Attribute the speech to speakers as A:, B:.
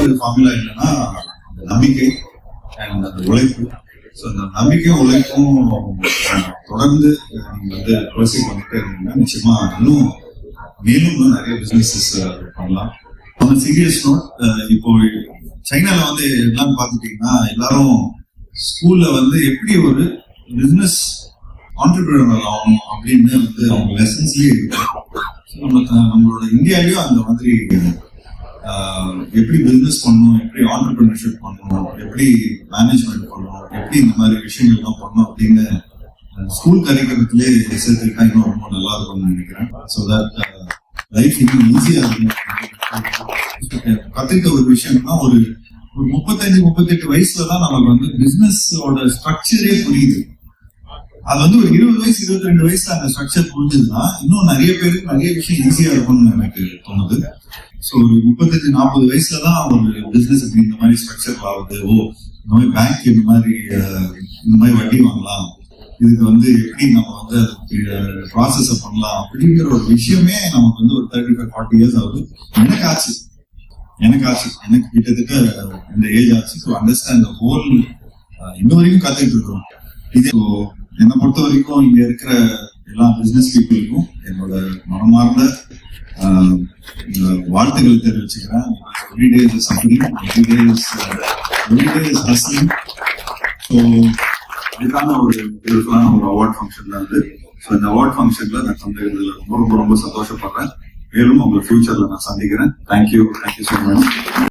A: ஒரு ஃபார்முலா என்னன்னா நம்பிக்கை அண்ட் அந்த உழைப்பு. ஸோ அந்த நம்பிக்கையும் உழைப்பும் தொடர்ந்து நீங்க வந்து ப்ரொசீட் பண்ணிட்டே இருந்தீங்கன்னா நிச்சயமா இன்னும் மேலும் நிறைய பிசினஸஸ் பண்ணலாம். சீரியஸ் நோட், இப்போ சைனால வந்து என்னன்னு பாத்துட்டீங்கன்னா எல்லாரும் ஸ்கூல்ல வந்து எப்படி ஒரு பிசினஸ் ஆண்டர்பிரினர் ஆகணும் அப்படின்னு வந்து அவங்க லெசன்ஸ்லயே இருக்கு. நம்மளோட இந்தியாலயும் அந்த மாதிரி எப்படி பிசினஸ் பண்ணணும், எப்படி ஆண்டர்பிரினர்ஷிப் பண்ணணும், எப்படி மேனேஜ்மெண்ட் பண்ணணும், எப்படி இந்த மாதிரி விஷயங்கள்லாம் பண்ணணும் அப்படின்னு ஸ்கூல் கரிக்குலத்திலே சேர்த்துக்கிட்டா இன்னும் ரொம்ப நல்லா இருக்கும்னு நினைக்கிறேன். ஸோ தட் லைஃப் இன்னும் ஈஸியா இருக்கும். கத்துக்கிட்ட ஒரு விஷயம்னா ஒரு 35-38 வயசுலதான் நமக்கு வந்து பிசினஸோட ஸ்ட்ரக்சரே புரியுது. அது வந்து ஒரு 20 வயசு 22 வயசுல அந்த ஸ்ட்ரக்சர் புரிஞ்சதுன்னா இன்னும் நிறைய பேருக்கு நிறைய விஷயம் ஈஸியா இருக்கும்னு எனக்கு தோணுது. ஸோ ஒரு 35-40 வயசுலதான் ஒரு பிசினஸ் இப்படி இந்த மாதிரி ஸ்ட்ரக்சர் ஆகுது. இந்த மாதிரி பேங்க் இந்த மாதிரி வட்டி வாங்கலாம், இதுக்கு வந்து எப்படி நம்ம வந்து ப்ராசஸ் பண்ணலாம் அப்படிங்கிற ஒரு விஷயமே நமக்கு வந்து ஒரு 35-40 இயர்ஸ் ஆகுது. எனக்கு கிட்டத்தட்ட இந்த ஏஜ் ஆச்சு. ஸோ அண்டர்ஸ்டாண்ட் த ஹோல் இன்ன வரைக்கும் காத்துட்டு இருக்கோம். இதே என்னை பொறுத்த வரைக்கும் இங்க இருக்கிற எல்லா பிசினஸ் பீப்புளுக்கும் என்னோட மனமார்ந்த வாழ்த்துக்களை தெரிவிச்சுக்கிறேன். Everyday is suffering, everyday is hustling. So இதுக்கான ஒரு பியூட்டிஃபுல்லான ஒரு அவார்ட் ஃபங்க்ஷன்ல இருந்து இந்த அவார்ட் ஃபங்க்ஷன்ல நான் கலந்துக்கிறதுல ரொம்ப ரொம்ப ரொம்ப சந்தோஷப்படுறேன். மேலும் உங்க ஃபியூச்சர்ல நான் சந்திக்கிறேன். Thank you so much.